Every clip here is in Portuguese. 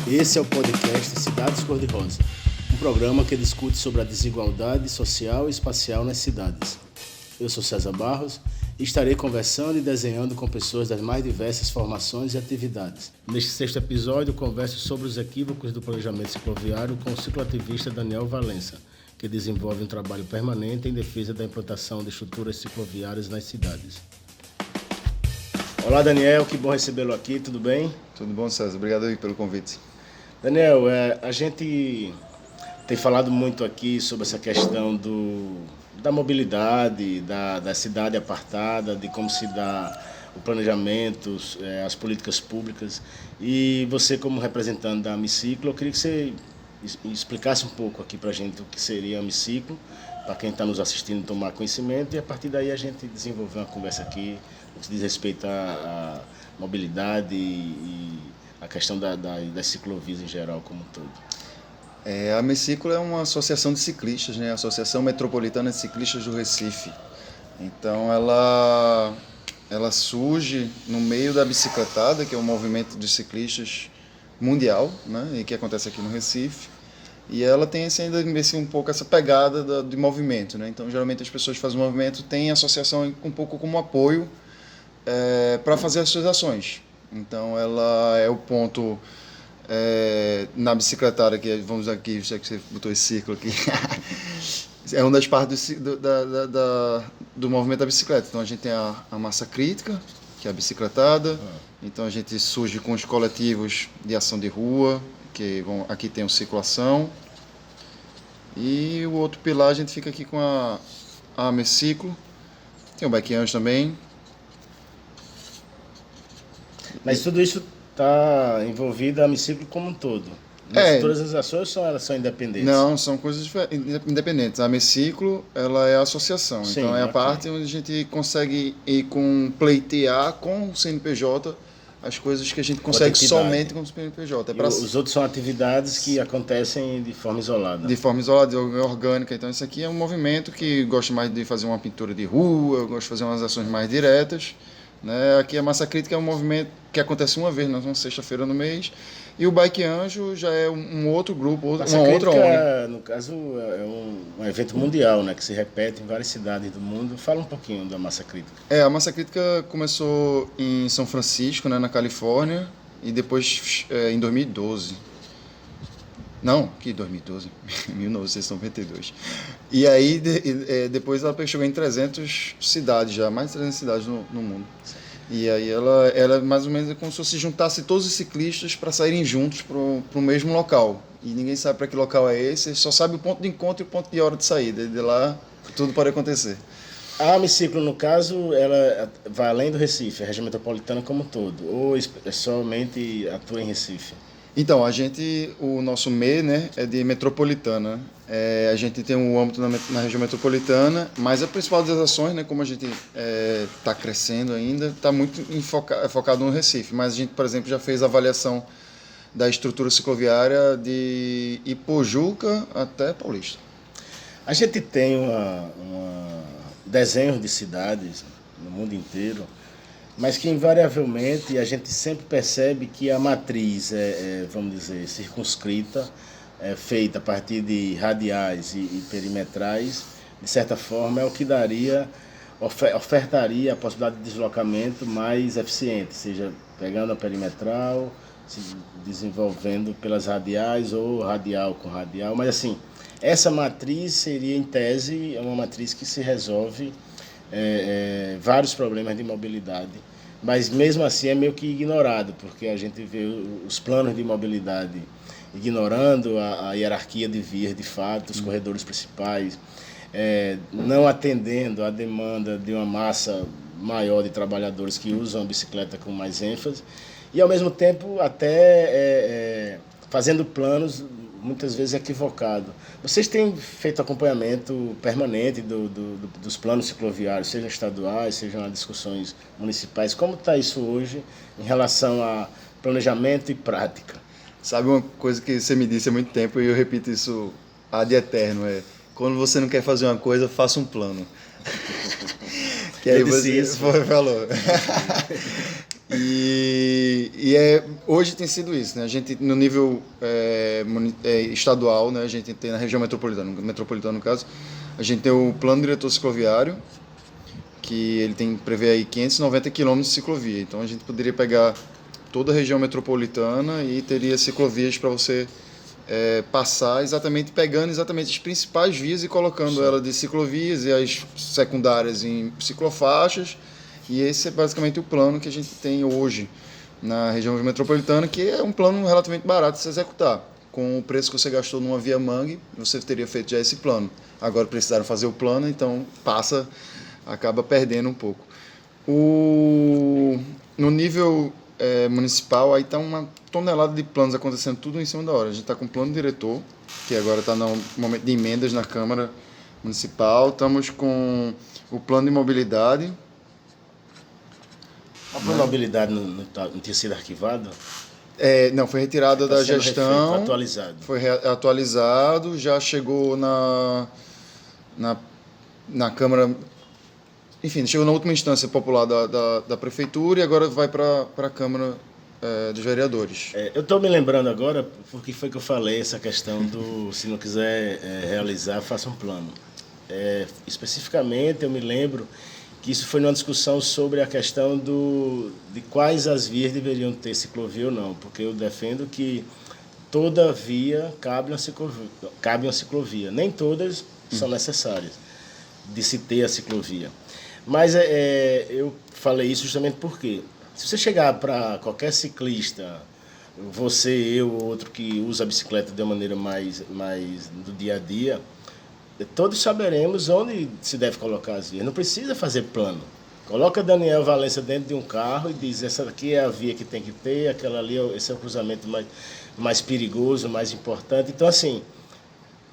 Esse é o podcast Cidades Cor-de-Rosa, um programa que discute sobre a desigualdade social e espacial nas cidades. Eu sou César Barros e estarei conversando e desenhando com pessoas das mais diversas formações e atividades. Neste sexto episódio, converso sobre os equívocos do planejamento cicloviário com o cicloativista Daniel Valença, que desenvolve um trabalho permanente em defesa da implantação de estruturas cicloviárias nas cidades. Olá, Daniel, que bom recebê-lo aqui, tudo bem? Tudo bom, César? Obrigado aí pelo convite. Daniel, a gente tem falado muito aqui sobre essa questão da mobilidade, da cidade apartada, de como se dá o planejamento, as políticas públicas. E você, como representante da Amiciclo, eu queria que você explicasse um pouco aqui para a gente o que seria a Amiciclo, para quem está nos assistindo tomar conhecimento, e a partir daí a gente desenvolver uma conversa aqui no que diz respeito à mobilidade e a questão das ciclovias em geral como um todo. A Amiciclo é uma associação de ciclistas, né? A Associação Metropolitana de Ciclistas do Recife. Então ela surge no meio da bicicletada, que é um movimento de ciclistas mundial, né? E que acontece aqui no Recife. E ela tem ainda um pouco essa pegada de movimento, né? Então geralmente as pessoas que fazem movimento têm a associação um pouco como apoio para fazer as suas ações. Então ela é o ponto na bicicletada, que vamos aqui, já que você botou esse círculo aqui, é uma das partes do movimento da bicicleta. Então a gente tem a massa crítica, que é a bicicletada. Então a gente surge com os coletivos de ação de rua, aqui tem o Cicloação. E o outro pilar a gente fica aqui com a Amiciclo. Tem o Bike Anjo também. Mas tudo isso está envolvido a Amiciclo como um todo? Todas as ações elas são independentes? Não, são coisas independentes. A Amiciclo, ela é a associação. Sim, então é a parte onde a gente consegue pleitear com o CNPJ as coisas que a gente consegue somente com o CNPJ. Os outros são atividades que acontecem de forma isolada? De forma isolada, orgânica. Então isso aqui é um movimento que gosta mais de fazer uma pintura de rua, eu gosto de fazer umas ações mais diretas. Né? Aqui a Massa Crítica é um movimento que acontece uma vez na sexta-feira no mês, e o Bike Anjo já é um outro grupo, uma outra ONG. No caso, é um evento mundial, né, que se repete em várias cidades do mundo. Fala um pouquinho da Massa Crítica. A Massa Crítica começou em São Francisco, né, na Califórnia, e depois em 2012. Não, que 2012? 1992. E aí, depois ela chegou em 300 cidades já, mais de 300 cidades no mundo. E aí ela é mais ou menos como se você juntasse todos os ciclistas para saírem juntos para o mesmo local. E ninguém sabe para que local é esse, só sabe o ponto de encontro e o ponto de hora de saída. De lá, tudo pode acontecer. A Amiciclo, no caso, ela vai além do Recife, a região metropolitana como um todo, ou somente atua em Recife? Então, o nosso MEI, né, é de metropolitana. A gente tem um âmbito na região metropolitana, mas a principal das ações, né, como a gente está crescendo ainda, está muito focado no Recife. Mas a gente, por exemplo, já fez a avaliação da estrutura cicloviária de Ipojuca até Paulista. A gente tem desenhos de cidades no mundo inteiro, mas que invariavelmente a gente sempre percebe que a matriz vamos dizer, circunscrita, feita a partir de radiais e perimetrais, de certa forma é o que ofertaria a possibilidade de deslocamento mais eficiente, seja pegando a perimetral, se desenvolvendo pelas radiais ou radial com radial, mas assim, essa matriz seria em tese uma matriz que se resolve vários problemas de mobilidade, mas mesmo assim é meio que ignorado, porque a gente vê os planos de mobilidade ignorando a hierarquia de vias de fato, os corredores principais, não atendendo à demanda de uma massa maior de trabalhadores que usam a bicicleta com mais ênfase, e ao mesmo tempo até fazendo planos muitas vezes equivocado. Vocês têm feito acompanhamento permanente dos planos cicloviários, sejam estaduais, sejam as discussões municipais. Como está isso hoje em relação a planejamento e prática? Sabe uma coisa que você me disse há muito tempo e eu repito isso ad eterno, quando você não quer fazer uma coisa, faça um plano. Que aí você falou. Hoje tem sido isso, né? A gente, no nível estadual, né? A gente tem na região metropolitana no caso, a gente tem o Plano Diretor Cicloviário, que ele prevê aí 590 quilômetros de ciclovia. Então a gente poderia pegar toda a região metropolitana e teria ciclovias para você passar, pegando exatamente as principais vias e colocando ela de ciclovias e as secundárias em ciclofaixas. E esse é basicamente o plano que a gente tem hoje na região metropolitana, que é um plano relativamente barato de se executar. Com o preço que você gastou numa via mangue, você teria feito já esse plano. Agora precisaram fazer o plano, então acaba perdendo um pouco. No nível municipal, aí está uma tonelada de planos acontecendo tudo em cima da hora. A gente está com o plano diretor, que agora está no momento de emendas na Câmara Municipal. Estamos com o plano de mobilidade. A plano de mobilidade não tinha sido arquivado? Não, foi retirada da gestão. Atualizado. Foi atualizado, já chegou na Câmara. Enfim, chegou na última instância popular da Prefeitura e agora vai para a Câmara dos Vereadores. Eu estou me lembrando agora, porque foi que eu falei essa questão do se não quiser realizar, faça um plano. Especificamente, eu me lembro que isso foi numa discussão sobre a questão de quais as vias deveriam ter ciclovia ou não, porque eu defendo que toda via cabe uma ciclovia. Nem todas são necessárias de se ter a ciclovia. Mas eu falei isso justamente porque, se você chegar para qualquer ciclista, você, eu, outro que usa a bicicleta de uma maneira mais do dia a dia, todos saberemos onde se deve colocar as vias. Não precisa fazer plano. Coloca Daniel Valença dentro de um carro e diz: essa aqui é a via que tem que ter, aquela ali, esse é o cruzamento mais perigoso, mais importante. Então, assim,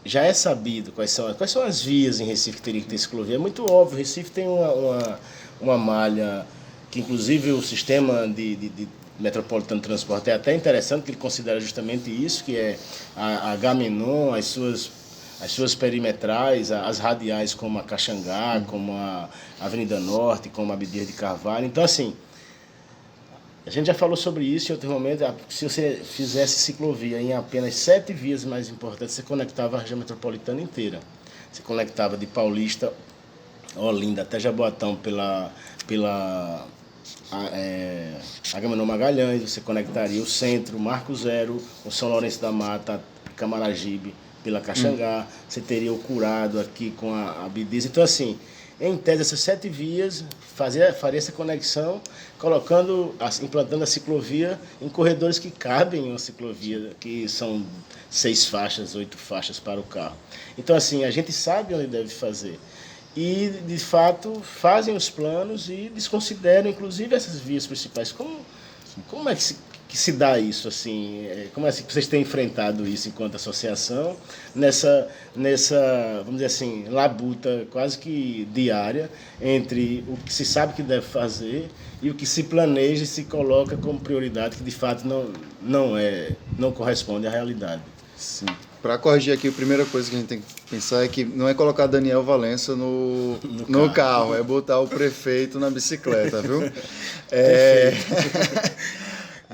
já é sabido quais são as vias em Recife que teria que ter ciclovia. É muito óbvio, Recife tem uma malha que, inclusive, o sistema de metropolitano de transporte é até interessante, que ele considera justamente isso, que é a Agamenon, as suas perimetrais, as radiais como a Caxangá, como a Avenida Norte, como a Abdias de Carvalho. Então, assim, a gente já falou sobre isso em outro momento. Se você fizesse ciclovia em apenas 7 vias mais importantes, você conectava a região metropolitana inteira. Você conectava de Paulista, Olinda, até Jaboatão pela Agamenon Magalhães. Você conectaria o centro, Marco Zero, o São Lourenço da Mata, Camaragibe, pela Caxangá. Você teria o Curado aqui com a Abdias. Então, assim, em tese, essas 7 vias, faria essa conexão, implantando a ciclovia em corredores que cabem uma ciclovia, que são 6 faixas, 8 faixas para o carro. Então, assim, a gente sabe onde deve fazer. E, de fato, fazem os planos e desconsideram, inclusive, essas vias principais. Como é que se dá isso, assim? Como é que vocês têm enfrentado isso enquanto associação, nessa, vamos dizer assim, labuta quase que diária entre o que se sabe que deve fazer e o que se planeja e se coloca como prioridade, que de fato não corresponde à realidade? Sim. Para corrigir aqui, a primeira coisa que a gente tem que pensar é que não é colocar Daniel Valença no carro, é botar o prefeito na bicicleta, viu?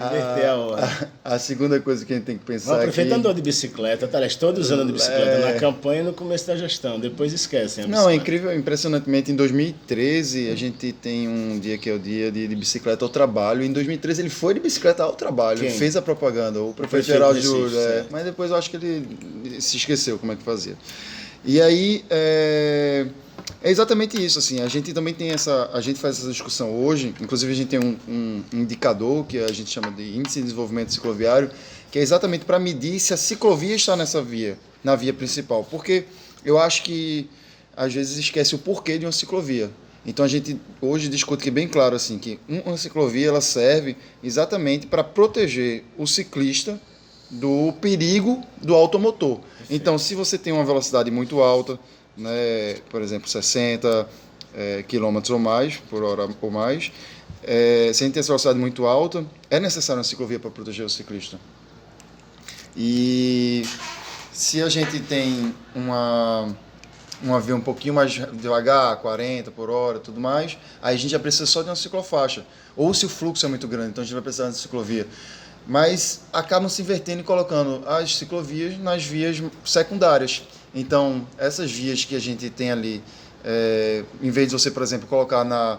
Inverter a hora. A segunda coisa que a gente tem que pensar o prefeito andou de bicicleta, todos andam de bicicleta na campanha e no começo da gestão, depois esquecem a bicicleta. Não, é incrível, impressionantemente, em 2013 a gente tem um dia que é o dia de bicicleta ao trabalho, e em 2013 ele foi de bicicleta ao trabalho. Quem? Fez a propaganda, o prefeito Geraldo Júlio, mas depois eu acho que ele se esqueceu como é que fazia. E aí, é exatamente isso, assim, a gente também tem a gente faz essa discussão hoje, inclusive a gente tem um indicador que a gente chama de Índice de Desenvolvimento Cicloviário, que é exatamente para medir se a ciclovia está na via principal, porque eu acho que às vezes esquece o porquê de uma ciclovia. Então a gente hoje discute que é bem claro assim, que uma ciclovia ela serve exatamente para proteger o ciclista do perigo do automotor. Então, se você tem uma velocidade muito alta, né, por exemplo, 60 km ou mais, por hora ou mais, se a gente tem essa velocidade muito alta, é necessário uma ciclovia para proteger o ciclista. E se a gente tem uma via um pouquinho mais devagar, 40 por hora, tudo mais, aí a gente já precisa só de uma ciclofaixa. Ou se o fluxo é muito grande, então a gente vai precisar de ciclovia. Mas acabam se invertendo e colocando as ciclovias nas vias secundárias. Então, essas vias que a gente tem ali, em vez de você, por exemplo, colocar na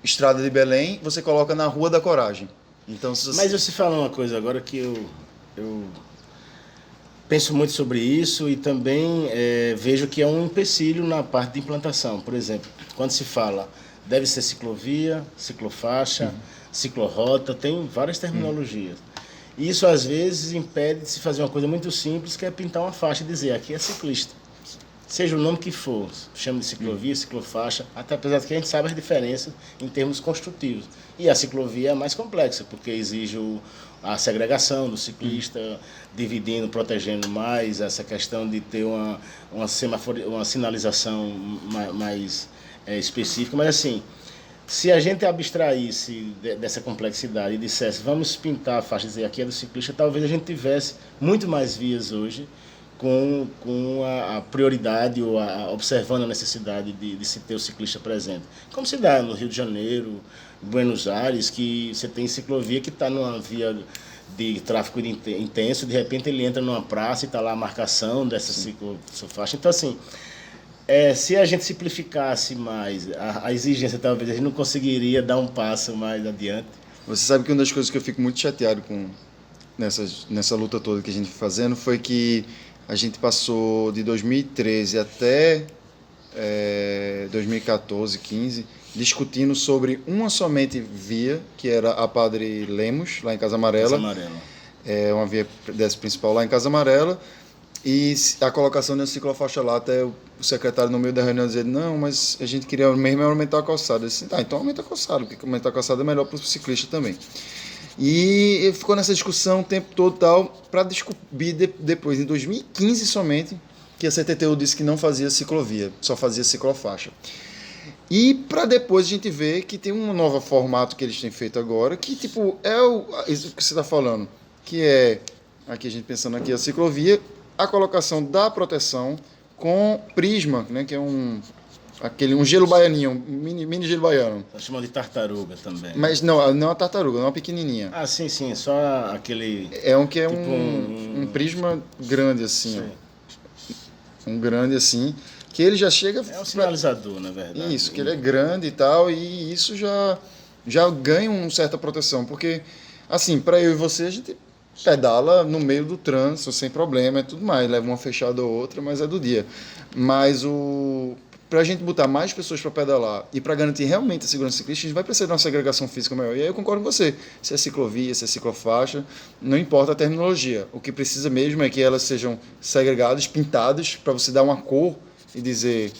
Estrada de Belém, você coloca na Rua da Coragem. Então, se você... Mas eu se falar uma coisa agora que eu penso muito sobre isso e também vejo que é um empecilho na parte de implantação. Por exemplo, quando se fala deve ser ciclovia, ciclofaixa, ciclorrota, tem várias terminologias. Isso às vezes impede de se fazer uma coisa muito simples, que é pintar uma faixa e dizer aqui é ciclista. Seja o nome que for, chama de ciclovia, ciclofaixa, até apesar de que a gente sabe as diferenças em termos construtivos. E a ciclovia é mais complexa, porque exige a segregação do ciclista, dividindo, protegendo mais, essa questão de ter uma sinalização mais específica. Mas assim, se a gente abstraísse dessa complexidade e dissesse vamos pintar a faixa e dizer aqui é do ciclista, talvez a gente tivesse muito mais vias hoje, com a prioridade ou observando a necessidade de se ter o ciclista presente. Como se dá no Rio de Janeiro, Buenos Aires, que você tem ciclovia que está numa via de tráfego intenso, de repente ele entra numa praça e está lá a marcação dessa ciclofaixa. Então, assim, se a gente simplificasse mais a exigência, talvez a gente não conseguiria dar um passo mais adiante. Você sabe que uma das coisas que eu fico muito chateado com nessa luta toda que a gente foi fazendo foi que a gente passou de 2013 até 2014, 15, discutindo sobre uma somente via, que era a Padre Lemos, lá em Casa Amarela. É uma via dessa principal lá em Casa Amarela. E a colocação da ciclofaixa lá, até o secretário no meio da reunião dizer, não, mas a gente queria mesmo aumentar a calçada. Eu disse, tá, então aumenta a calçada, porque aumentar a calçada é melhor para o ciclista também. E ficou nessa discussão o tempo todo tal, para descobrir depois, em 2015 somente, que a CTTU disse que não fazia ciclovia, só fazia ciclofaixa. E para depois a gente ver que tem um novo formato que eles têm feito agora, que tipo isso que você está falando, que é, aqui a gente pensando aqui, a ciclovia, a colocação da proteção com prisma, né, que é um gelo baianinho, um mini gelo baiano. Chamam de tartaruga também. Mas não é uma tartaruga, não é uma pequenininha. Ah, sim, só aquele... É um que é tipo um prisma grande assim, ó. Um grande assim, que ele já chega... É um sinalizador, na verdade. Isso, que ele é grande e tal, e isso já ganha uma certa proteção, porque, assim, para eu e você, a gente pedala no meio do trânsito, sem problema, é tudo mais, leva uma fechada ou outra, mas é do dia. Mas para a gente botar mais pessoas para pedalar e para garantir realmente a segurança ciclista, a gente vai precisar de uma segregação física maior. E aí eu concordo com você. Se é ciclovia, se é ciclofaixa, não importa a terminologia. O que precisa mesmo é que elas sejam segregadas, pintadas, para você dar uma cor e dizer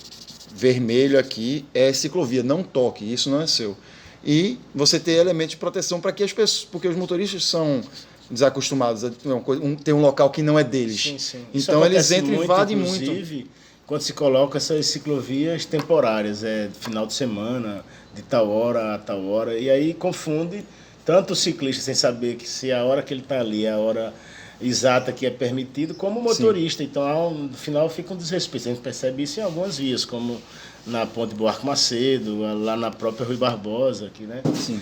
vermelho aqui é ciclovia, não toque, isso não é seu. E você ter elementos de proteção para que as pessoas, porque os motoristas são desacostumados a ter um local que não é deles. Sim. Então eles entram e invadem muito. Quando se coloca essas ciclovias temporárias, final de semana, de tal hora a tal hora, e aí confunde tanto o ciclista sem saber que se a hora que ele está ali é a hora exata que é permitido, como o motorista. Sim. Então, no final fica um desrespeito. A gente percebe isso em algumas vias, como na Ponte Buarque Macedo, lá na própria Rui Barbosa, aqui, né? Sim.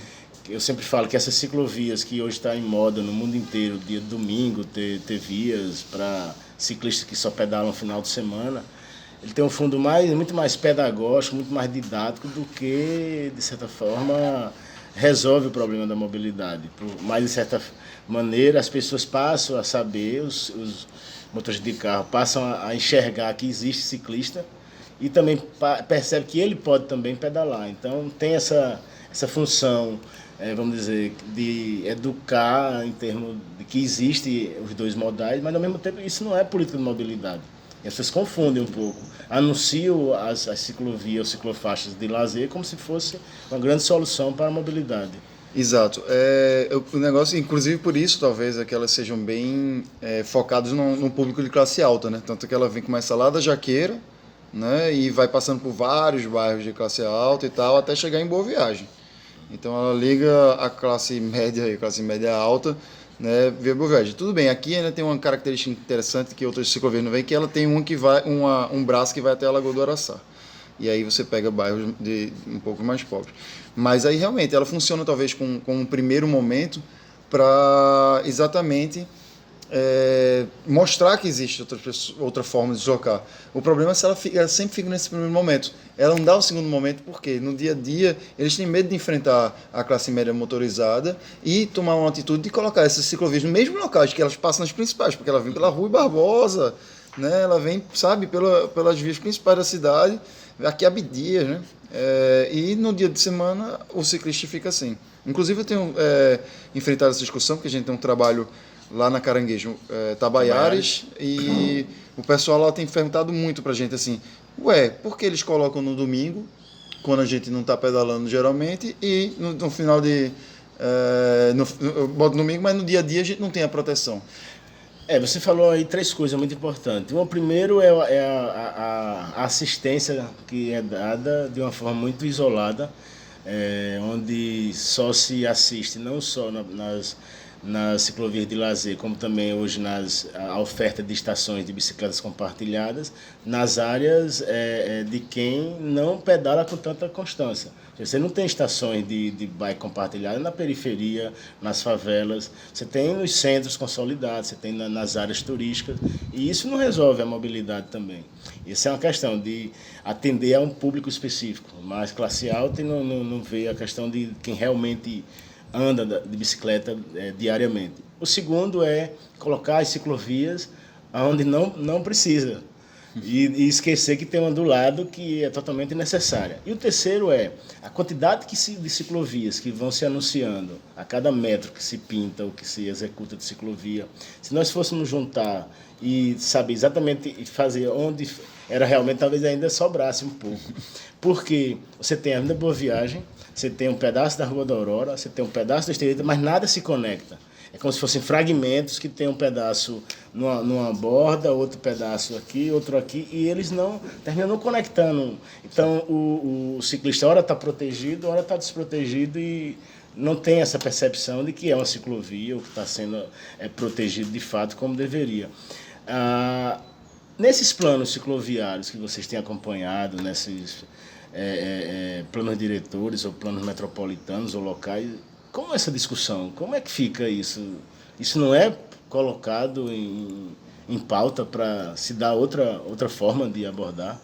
Eu sempre falo que essas ciclovias que hoje está em moda no mundo inteiro, dia de domingo, ter vias para ciclistas que só pedalam no final de semana, ele tem um fundo muito mais pedagógico, muito mais didático do que, de certa forma, resolve o problema da mobilidade. Mas, de certa maneira, as pessoas passam a saber, os motoristas de carro passam a enxergar que existe ciclista e também percebe que ele pode também pedalar. Então, tem essa função, vamos dizer, de educar em termos de que existe os dois modais, mas, ao mesmo tempo, isso não é política de mobilidade. As pessoas confundem um pouco. Anunciam as ciclovias ou ciclofaixas de lazer como se fosse uma grande solução para a mobilidade. Exato. O negócio, inclusive por isso, talvez, é que elas sejam bem focadas no público de classe alta, né? Tanto que ela começa lá da Jaqueira, né? E vai passando por vários bairros de classe alta e tal, até chegar em Boa Viagem. Então ela liga a classe média e classe média alta né, via Boa Viagem. Tudo bem, aqui ainda tem uma característica interessante que outras ciclovias não vêm, que ela tem um braço que vai até a Lagoa do Araçá. E aí você pega bairros de um pouco mais pobres. Mas aí realmente ela funciona talvez com um primeiro momento para exatamente mostrar que existe outra forma de deslocar. O problema é se ela sempre fica nesse primeiro momento. Ela não dá o segundo momento porque no dia a dia eles têm medo de enfrentar a classe média motorizada e tomar uma atitude de colocar essas ciclovias no mesmo local que elas passam nas principais, porque ela vem pela Rua Barbosa, né? Ela vem, sabe, pelas vias principais da cidade, aqui Abdias, né? E no dia de semana o ciclista fica assim. Inclusive eu tenho enfrentado essa discussão, porque a gente tem um trabalho lá na Caranguejo, Tabaiares, e o pessoal lá tem perguntado muito pra gente assim, por que eles colocam no domingo, quando a gente não está pedalando geralmente, e no final de... bota no domingo, mas no dia a dia a gente não tem a proteção. Você falou aí 3 coisas muito importantes. O primeiro é a assistência que é dada de uma forma muito isolada, onde só se assiste não só nas ciclovias de lazer, como também hoje a oferta de estações de bicicletas compartilhadas, nas áreas de quem não pedala com tanta constância. Você não tem estações de bike compartilhada na periferia, nas favelas, você tem nos centros consolidados, você tem nas áreas turísticas, e isso não resolve a mobilidade também. Isso é uma questão de atender a um público específico, mas classe alta e não vê a questão de quem realmente anda de bicicleta diariamente. O segundo é colocar as ciclovias onde não precisa e esquecer que tem uma do lado que é totalmente necessária. E o terceiro é a quantidade de ciclovias que vão se anunciando a cada metro que se pinta ou que se executa de ciclovia. Se nós fôssemos juntar e saber exatamente e fazer onde era realmente, talvez ainda sobrasse um pouco. Porque você tem a Avenida Boa Viagem, você tem um pedaço da Rua da Aurora, você tem um pedaço da Estreita, mas nada se conecta. É como se fossem fragmentos que tem um pedaço numa borda, outro pedaço aqui, outro aqui, e eles terminam não conectando. Então, o ciclista, ora está protegido, ora está desprotegido e não tem essa percepção de que é uma ciclovia ou que está sendo protegido de fato como deveria. Nesses planos cicloviários que vocês têm acompanhado, nesses planos diretores ou planos metropolitanos ou locais, como é essa discussão? Como é que fica isso? Isso não é colocado em pauta para se dar outra forma de abordar?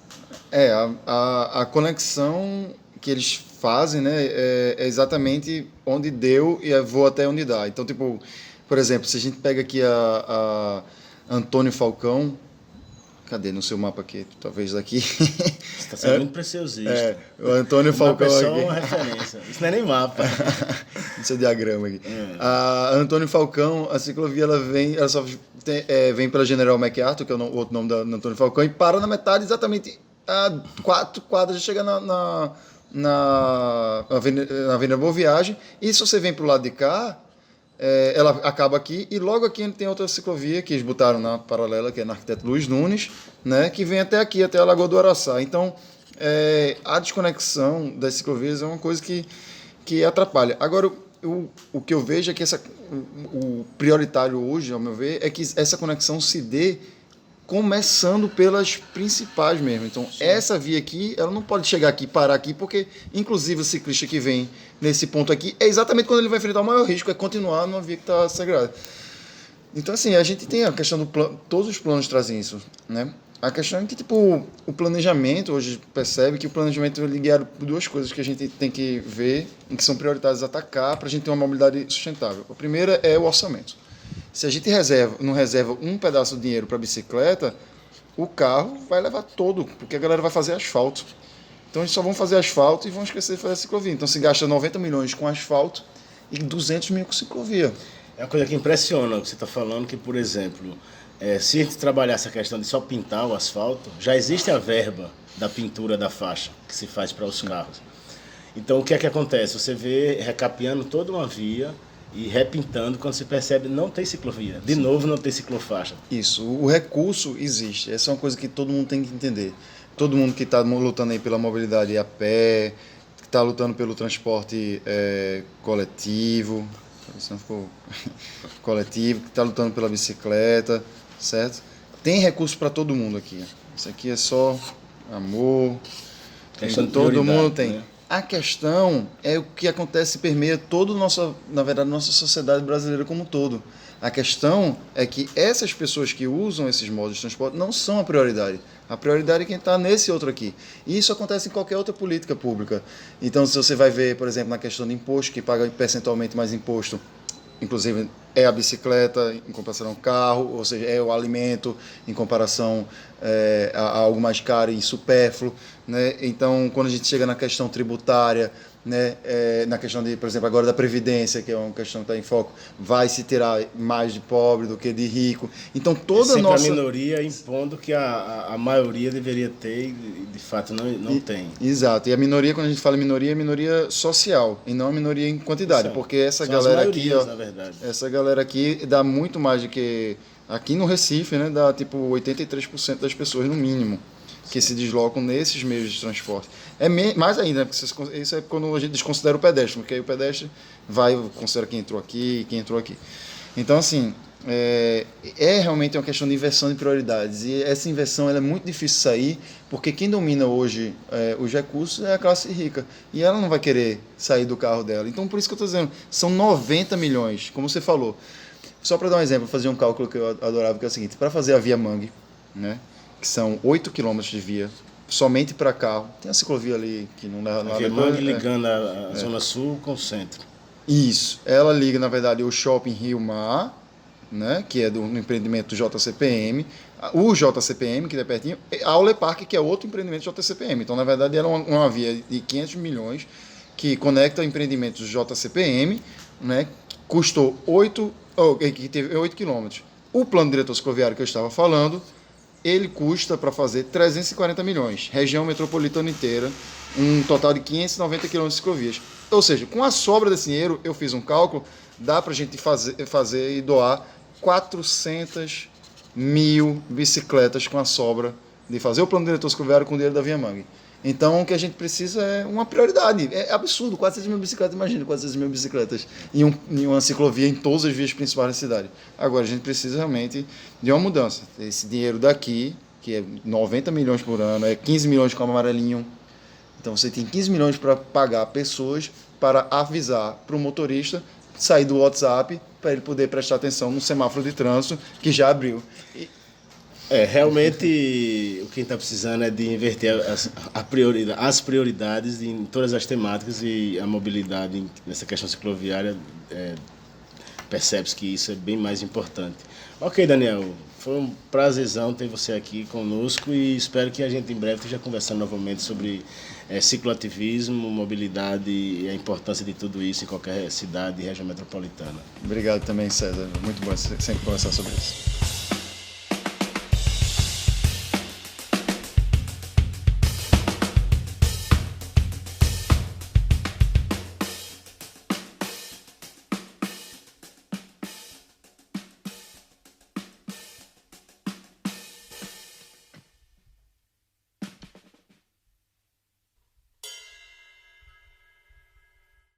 A conexão que eles fazem, né, é exatamente onde deu e vou até onde dá. Então, tipo, por exemplo, se a gente pega aqui a Antônio Falcão, cadê no seu mapa aqui? Talvez daqui. Você está sendo muito preciosista. O Antônio Falcão aqui. É só aqui. uma referência. Isso não é nem mapa. Isso é diagrama aqui. A Antônio Falcão, a ciclovia, ela só vem pela General MacArthur, que é o outro nome da Antônio Falcão, e para na metade, exatamente a 4 quadras, chega na Avenida Boa Viagem. E se você vem para o lado de cá, ela acaba aqui e logo aqui tem outra ciclovia que eles botaram na paralela, que é na Arquiteto Luiz Nunes, né, que vem até aqui, até a Lagoa do Araçá. Então, a desconexão das ciclovias é uma coisa que atrapalha. Agora, o que eu vejo é que o prioritário hoje, ao meu ver, é que essa conexão se dê começando pelas principais mesmo. Então, sim, essa via aqui, ela não pode chegar aqui e parar aqui, porque, inclusive, o ciclista que vem nesse ponto aqui, é exatamente quando ele vai enfrentar o maior risco, é continuar numa via que está sagrada. Então, assim, a gente tem a questão do plano, todos os planos trazem isso, né? A questão é que, tipo, o planejamento, hoje percebe que o planejamento é ligado por 2 coisas que a gente tem que ver, e que são prioritárias a atacar para a gente ter uma mobilidade sustentável. A primeira é o orçamento. Se a gente não reserva um pedaço de dinheiro para bicicleta, o carro vai levar todo, porque a galera vai fazer asfalto. Então eles só vão fazer asfalto e vão esquecer de fazer ciclovia. Então se gasta 90 milhões com asfalto e 200 mil com ciclovia. É uma coisa que impressiona o que você está falando, que, por exemplo, se a gente trabalhar essa questão de só pintar o asfalto, já existe a verba da pintura da faixa que se faz para os carros. Então o que é que acontece? Você vê recapeando toda uma via e repintando, quando se percebe, não tem ciclovia. De novo, não tem ciclofaixa. Isso, o recurso existe. Essa é uma coisa que todo mundo tem que entender. Todo mundo que está lutando aí pela mobilidade a pé, que está lutando pelo transporte coletivo, isso não ficou coletivo, que está lutando pela bicicleta, certo? Tem recurso para todo mundo aqui. Isso aqui é só amor, todo mundo tem. Né? A questão é o que acontece e permeia na verdade, nossa sociedade brasileira como um todo. A questão é que essas pessoas que usam esses modos de transporte não são a prioridade. A prioridade é quem está nesse outro aqui. E isso acontece em qualquer outra política pública. Então, se você vai ver, por exemplo, na questão de imposto, que paga percentualmente mais imposto, inclusive é a bicicleta em comparação ao carro, ou seja, é o alimento em comparação a algo mais caro e supérfluo, né? Então, quando a gente chega na questão tributária, né, na questão de, por exemplo, agora da Previdência, que é uma questão que está em foco, vai se tirar mais de pobre do que de rico. Então, toda a nossa... a minoria impondo que a maioria deveria ter e, de fato, não tem. Exato. E a minoria, quando a gente fala minoria, é minoria social e não a minoria em quantidade. Porque essa galera aqui, ó, na verdade. Essa galera aqui dá muito mais do que... Aqui no Recife, né, dá tipo 83% das pessoas, no mínimo, que se deslocam nesses meios de transporte. Mais ainda, porque isso é quando a gente desconsidera o pedestre, porque aí o pedestre considera quem entrou aqui. Então, assim, realmente uma questão de inversão de prioridades. E essa inversão ela é muito difícil sair, porque quem domina hoje os recursos é a classe rica. E ela não vai querer sair do carro dela. Então, por isso que eu estou dizendo, são 90 milhões, como você falou. Só para dar um exemplo, fazer um cálculo que eu adorava, que é o seguinte: para fazer a Via Mangue, né, que são 8 quilômetros de via, somente para carro, tem a ciclovia ali que não leva nada. A Via Mangue ligando a Zona Sul com o centro. Isso, ela liga, na verdade, o Shopping Rio Mar, né, que é do empreendimento do JCPM, o JCPM, que é pertinho, ao Le Parque, que é outro empreendimento do JCPM. Então, na verdade, era uma via de 500 milhões que conecta empreendimentos do JCPM, né, custou que teve 8 quilômetros. O plano diretor cicloviário que eu estava falando, ele custa para fazer 340 milhões, região metropolitana inteira, um total de 590 quilômetros de ciclovias. Ou seja, com a sobra desse dinheiro, eu fiz um cálculo, dá para a gente fazer e doar 400 mil bicicletas com a sobra de fazer o plano diretor cicloviário com o dinheiro da Via Mangue. Então, o que a gente precisa é uma prioridade. É absurdo, 400 mil bicicletas, imagina 400 mil bicicletas em uma ciclovia em todas as vias principais da cidade. Agora, a gente precisa realmente de uma mudança. Esse dinheiro daqui, que é 90 milhões por ano, é 15 milhões com o amarelinho. Então, você tem 15 milhões para pagar pessoas para avisar para o motorista sair do WhatsApp para ele poder prestar atenção no semáforo de trânsito que já abriu. Realmente o que está precisando é de inverter as prioridades em todas as temáticas, e a mobilidade nessa questão cicloviária percebe-se que isso é bem mais importante. Ok, Daniel, foi um prazerzão ter você aqui conosco e espero que a gente em breve esteja conversando novamente sobre cicloativismo, mobilidade e a importância de tudo isso em qualquer cidade e região metropolitana. Obrigado também, César. Muito bom sempre conversar sobre isso.